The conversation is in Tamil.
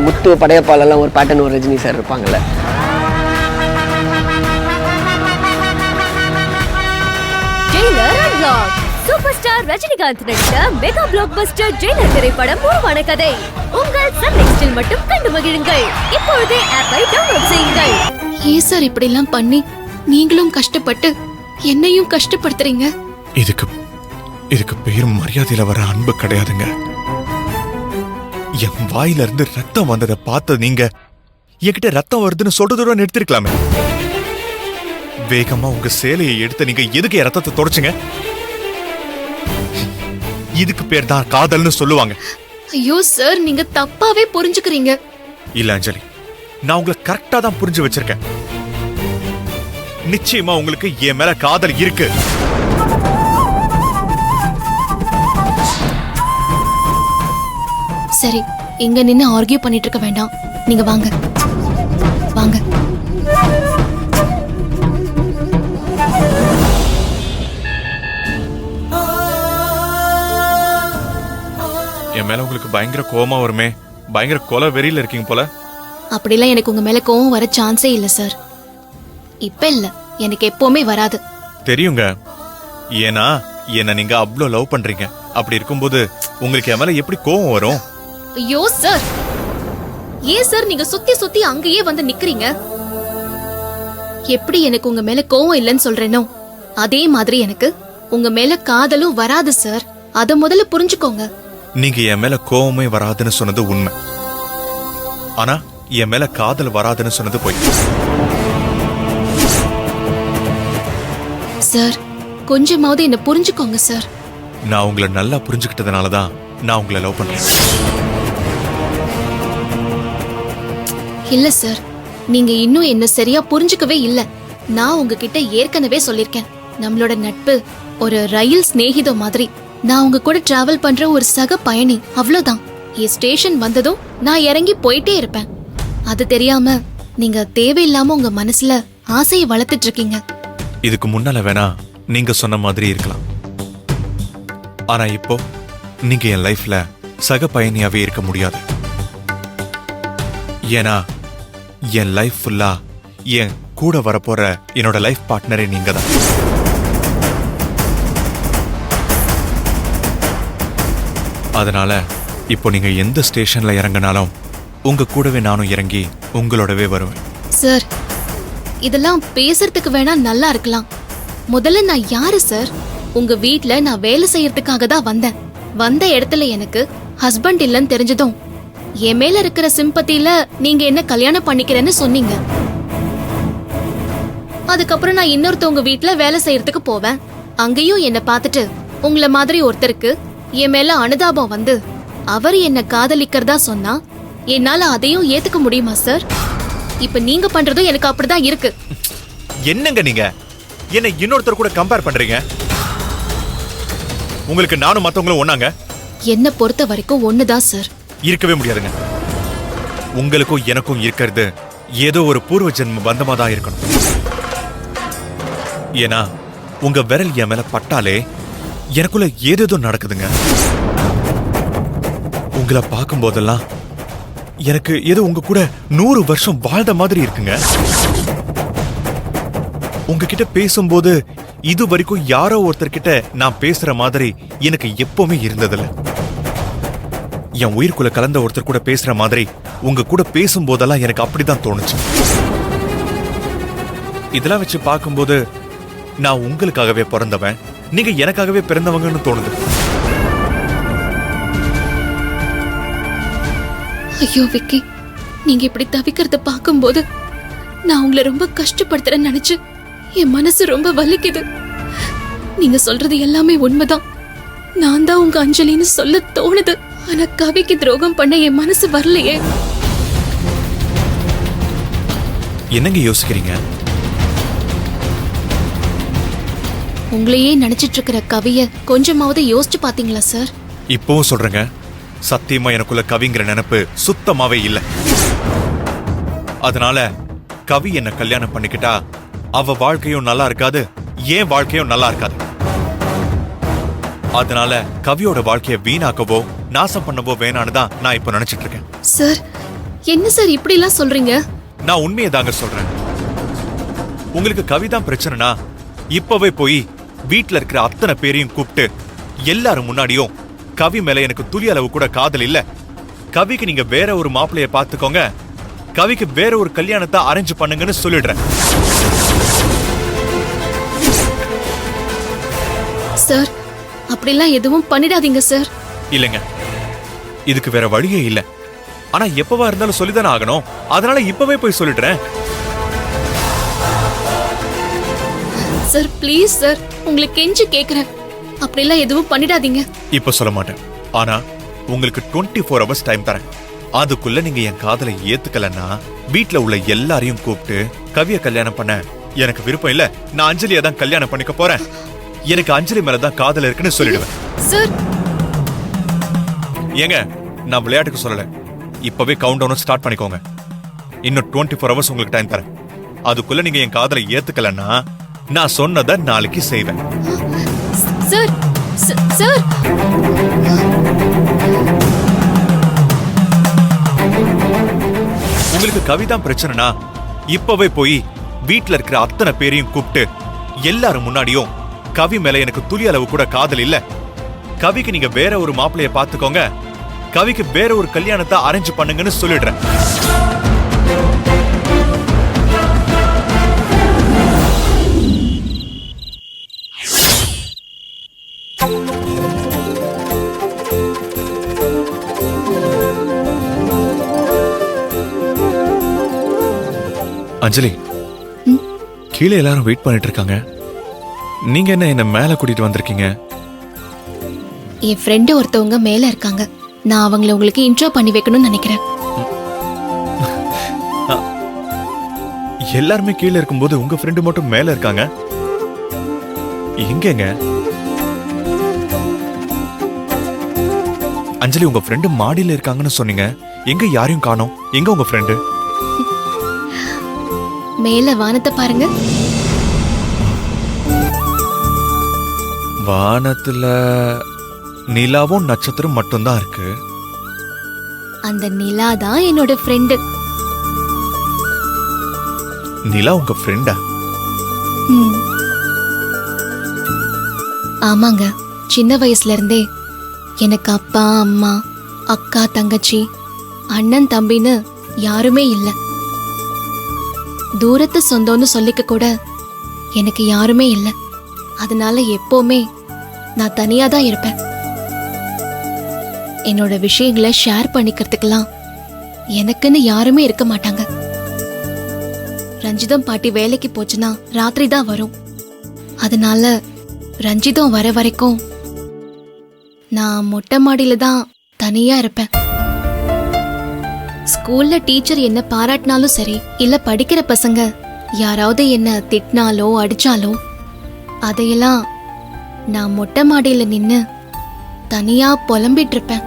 முத்து படையப்பாலெல்லாம் ஒரு பேட்டர்ன் ஒரு ரஜினி சார் இருப்பாங்கல்ல. சூப்பர் ஸ்டார் ரஜினிகாந்த் நடித்த மெகா பிளாக் பஸ்டர் ஜெயிலர் திரைப்படம் உருவான கதை உங்கள் சன் நெக்ஸ்டில் மட்டும் கண்டு மகிழுங்கள். இப்பொழுதே ஆப்பை டவுன்லோட் செய்யுங்கள். ஏன் சார் இப்படி எல்லாம் பண்ணி நீங்களும் கஷ்டப்பட்டு என்னையும் கஷ்டப்படுத்துறீங்க? இதுக்கு பேர் மரியாதையில வர அன்பு கிடையாதுங்க. என் வாயில இருந்து ரத்தம் வந்ததை பார்த்த நீங்க என்கிட்ட ரத்தம் வருதுன்னு சொல்றதோட நிறுத்திருக்கலாமே. வேகமா உங்க சேலையை எடுத்து நீங்க எதுக்கு என் ரத்தத்தை தொடச்சுங்க? இதுக்கு பேர் தான் காதல்னு சொல்லுவாங்க. ஐயோ சார், நீங்க தப்பாவே புரிஞ்சுக்கிறீங்க. இல்ல அஞ்சலி, நான் உங்களை கரெக்டா தான் புரிஞ்சு வச்சிருக்கேன். நிச்சயமா உங்களுக்கு என் மேல காதல் இருக்கு. சரி, இங்க நின்னு ஆர்கியூ பண்ணிட்டு இருக்க வேண்டாம். நீங்க வாங்க வாங்க. என் மேல உங்களுக்கு பயங்கர கோவமா வருமே, பயங்கர கொலை வெறியில இருக்கீங்க போல. அப்படிலாம் எனக்கு உங்க மேல கோவம் வர சான்ஸே இல்ல சார். இப்ப இல்ல, எனக்கு எப்பவுமே வராது. தெரியுங்க, ஏன்னா என்ன நீங்க அவ்வளவு லவ் பண்றீங்க. அப்படி இருக்கும்போது உங்களுக்கு என் மேல எப்படி கோவம் வரும்? ஐயோ சார், ஏன் சார் நீங்க சுத்தி சுத்தி அங்கேயே வந்து நிக்கிறீங்க? எப்படி எனக்கு உங்க மேல கோவம் இல்லைன்னு சொல்றேனோ அதே மாதிரி எனக்கு உங்க மேல காதலும் வராது சார். அத முதல்ல புரிஞ்சுக்கோங்க. நீங்க என் மேல கோவமே வராதுன்னு சொன்னது உண்மை. ஆனா என் மேல காதல் வராதுன்னு சொன்னது போய். சார், கொஞ்சமாவது என்ன புரிஞ்சுக்கோங்க சார். நான் உங்களை நல்லா புரிஞ்சுக்கிட்டதுனாலதான் நான் உங்களை லவ் பண்றேன். இல்ல சார், நீங்க இன்னும் என்ன சரியா புரிஞ்சுக்கவே இல்ல. நான் உங்ககிட்ட ஏற்கனவே சொல்லிருக்கேன், நம்மளோட நட்பு ஒரு ரயில் சிநேகிதம் மாதிரி. நான் உங்க கூட டிராவல் பண்ற ஒரு சக பயணி, அவ்வளவுதான். என் ஸ்டேஷன் வந்ததும் நான் இறங்கி போயிட்டே இருப்பேன். அது தெரியாம நீங்க தேவையில்லாம உங்க மனசுல ஆசையை வளர்த்துட்டு இருக்கீங்க. இதுக்கு முன்னால வேணா நீங்க சொன்ன மாதிரி இருக்கலாம். ஆனா இப்போ நீங்க என் லைஃப்ல சக பயணியாவே இருக்க முடியாது. ஏன்னா என் லைஃப் ஃபுல்லா என் கூட வரப்போற என்னோட லைஃப் பார்ட்னரே நீங்க தான். அதனால இப்போ நீங்க எந்த ஸ்டேஷன்ல இறங்கினாலும் உங்க கூடவே நானும் இறங்கி உங்களோடவே வருவேன். சார், இதெல்லாம் பேசுறதுக்கு வேணா நல்லா இருக்கலாம். முதல்ல நான் யாரு சார்? உங்க வீட்ல நான் வேலை செய்யறதுக்காக தான் வந்தேன். வந்த இடத்துல எனக்கு ஹஸ்பண்ட் இல்லன்னு தெரிஞ்சதும் என் மேல இருக்கிற சிம்பத்தியில நீங்க என்ன கல்யாணம் பண்ணிக்கிறேன்னு சொன்னீங்க. அதுக்கப்புறம் நான் இன்னொருத்தவங்க வீட்ல வேலை செய்யறதுக்கு போவேன். அங்கேயும் என்ன பார்த்துட்டு உங்களை மாதிரி ஒருத்தருக்கு என் மேல அனுதாபம் வந்து அவர் என்ன காதலிக்கிறதா சொன்னா என்னால அதையும் ஏத்துக்க முடியுமா சார்? இப்ப நீங்க பண்றதும் எனக்கு அப்படிதான் இருக்கு. என்னங்க நீங்க என்ன இன்னொருத்தர் கூட கம்பேர் பண்றீங்க? உங்களுக்கு நானும் மத்தவங்களும் ஒண்ணாங்க? என்ன பொறுத்த வரைக்கும் ஒண்ணுதான் சார். இருக்கவே முடியாதுங்க. உங்களுக்கும் எனக்கும் இருக்கிறது ஏதோ ஒரு பூர்வ ஜென்ம பந்தமா தான் இருக்கணும். ஏன்னா உங்க விரல் என் மேல பட்டாலே எனக்குள்ள ஏதேதோ நடக்குதுங்க. உங்களை பார்க்கும் போதெல்லாம் எனக்கு ஏதோ உங்க கூட 100 வருஷம் வாழ்ந்த மாதிரி இருக்குங்க. உங்ககிட்ட பேசும்போது இது வரைக்கும் யாரோ ஒருத்தர்கிட்ட நான் பேசுற மாதிரி எனக்கு எப்பவுமே இருந்ததில்ல. என் உயிர்க்குள்ள கலந்த ஒருத்தர் கூட பேசுற மாதிரி உங்க கூட பேசும்போதெல்லாம் எனக்கு அப்படிதான் தோணுச்சு. இதெல்லாம் வச்சு பார்க்கும்போது நான் உங்களுக்காகவே பிறந்தவன், நீங்க எனக்காகவே பிறந்தவங்கன்னு தோணுது. ஐயோ விக்கி, நீங்க இப்படி தவிக்கிறத பார்க்கும்போது நான் உங்களை ரொம்ப கஷ்டப்படுத்துறேன்னு நினைச்சு என் மனசு ரொம்ப வலிக்குது. நீங்க சொல்றது எல்லாமே உண்மைதான். நான் தான் உங்க அஞ்சலின்னு சொல்ல தோணுது. ஆனா கவிக்கு துரோகம் பண்ண என் மனசு வரலையே. என்னங்க யோசிக்கிறீங்க? உங்களையே நினைச்சிட்டு இருக்கிற கவிய கொஞ்சமாவது யோசிச்சு பாத்தீங்களா சார்? இப்பவும் சொல்றேங்க, சத்தியமா எனக்குள்ள கவிங்கிற நினைப்பு சுத்தமாவே இல்ல. அதனால கவி என்ன கல்யாணம் பண்ணிக்கிட்டா அவ வாழ்க்கையும் நல்லா இருக்காது, ஏன் வாழ்க்கையும் நல்லா இருக்காது. அதனால கவியோட வாழ்க்கைய வீணாக்கவோ நாசம் பண்ணவோ வேணான்னு தான் நான் இப்போ நினைச்சிட்டு இருக்கேன். சார், என்ன சார் இப்படி எல்லாம் சொல்றீங்க? நான் உண்மையை தாங்க சொல்றேன். உங்களுக்கு கவிதான் பிரச்சனைனா இப்பவே போய் வீட்ல இருக்கிற அத்தனை பேரையும் கூப்பிட்டு எல்லாரும் முன்னாடியும் கவி மேல எனக்கு துளி அளவு கூட காதல் இல்ல, கவிக்கு நீங்க வேற ஒரு மாப்பிளைய பாத்துக்கோங்க, கவிக்கு வேற ஒரு கல்யாணத்தை அரேஞ்ச் பண்ணுங்கன்னு சொல்லிடுறேன். சார், அப்படிலாம் எதுவும் பண்ணிடாதீங்க சார். இல்லைங்க, இதுக்கு வேற வழியே இல்ல. ஆனா எப்பவா இருந்தாலும் சொல்லிதானே ஆகணும். அதனால இப்பவே போய் சொல்லிடுறேன். சார் ப்ளீஸ் சார், உங்களுக்கு கெஞ்சி கேக்குறேன், அப்படிலாம் எதுவும் பண்ணிடாதீங்க. இப்ப சொல்ல மாட்டேன். ஆனா உங்களுக்கு 24 hours டைம் தரேன். அதுக்குள்ள நீங்க என் காதலை ஏத்துக்கலன்னா வீட்ல உள்ள எல்லாரையும் கூப்பிட்டு கவிய கல்யாணம் பண்ண எனக்கு விருப்பம் இல்ல, நான் அஞ்சலியை தான் கல்யாணம் பண்ணிக்க போறேன், எனக்கு அஞ்சலி மேலதான் காதல் இருக்குன்னு சொல்லிடுவேன். சார், ஏங்க, நான் விளையாட்டுக்கு சொல்லல. இப்பவே கவுண்ட் டவுன் ஸ்டார்ட் பண்ணிக்கோங்க. இன்னும் 24 hours உங்களுக்கு டைம் தரேன். அதுக்குள்ள நீங்க என் காதலை ஏத்துக்கலன்னா நான் சொன்னதை நாளைக்கு செய்வேன். சார், சார், உங்களுக்கு கவிதான் பிரச்சனைனா இப்பவே போய் வீட்ல இருக்கிற அத்தனை பேரையும் கூப்பிட்டு எல்லாரும் முன்னாடியும் கவி மேல எனக்கு துளி அளவு கூட காதல் இல்ல, கவிக்கு நீங்க வேற ஒரு மாப்பிளைய பாத்துக்கோங்க, கவிக்கு வேற ஒரு கல்யாணத்தை அரேஞ்ச் பண்ணுங்கன்னு சொல்லிடுறேன். அஞ்சலி, கீழே எல்லாரும் வெயிட் பண்ணிட்டு இருக்காங்க. நீங்க என்ன மேல கூட்டிட்டு வந்திருக்கீங்க? என் ஃப்ரெண்டு ஒருத்தவங்க மேல இருக்காங்க. நான் அவங்கள உங்களுக்கு இன்ட்ரோ பண்ணி வைக்கணும்னு நினைக்கிறேன். எல்லாருமே கீழே இருக்கும்போது உங்க ஃப்ரெண்டு மட்டும் மேல இருக்காங்க. எங்கங்க? அஞ்சலி, உங்க ஃப்ரெண்டு மாடியில இருக்காங்கன்னு சொன்னீங்க. எங்க யாரையும் காணோம். எங்க உங்க ஃப்ரெண்டு? மேல வானத்தை பாருங்க. வானத்துல நிலாவும் நட்சத்திரம் மட்டும்தான் இருக்கு. அந்த நிலா தான் என்னோட ஃப்ரெண்டு. நிலா உங்க ஃப்ரெண்டா? ஆமாங்க, சின்ன வயசுல இருந்தே எனக்கு அப்பா அம்மா அக்கா தங்கச்சி அண்ணன் தம்பின்னு யாருமே இல்ல. தூரத்து சொந்தம்னு சொல்லிக்க கூட எனக்கு யாருமே இல்ல. அதனால எப்பவுமே நான் தனியா தான் இருப்பேன். என்னோட விஷயங்களை ஷேர் பண்ணிக்கிறதுக்கெல்லாம் எனக்குன்னு யாருமே இருக்க மாட்டாங்க. ரஞ்சிதம் பாட்டி வேலைக்கு போச்சுன்னா ராத்திரி தான் வரும். அதனால ரஞ்சிதம் வர வரைக்கும் நான் மொட்டை மாடியில தான் தனியா இருப்பேன். ஸ்கூல்ல டீச்சர் என்ன பாராட்டினாலும் சரி, இல்ல படிக்கிற பசங்க யாராவது என்ன திட்டினாலோ அடிச்சாலோ அதையெல்லாம் நான் மொட்டை மாடியில நின்னு தனியா புலம்பிட்டு இருப்பேன்.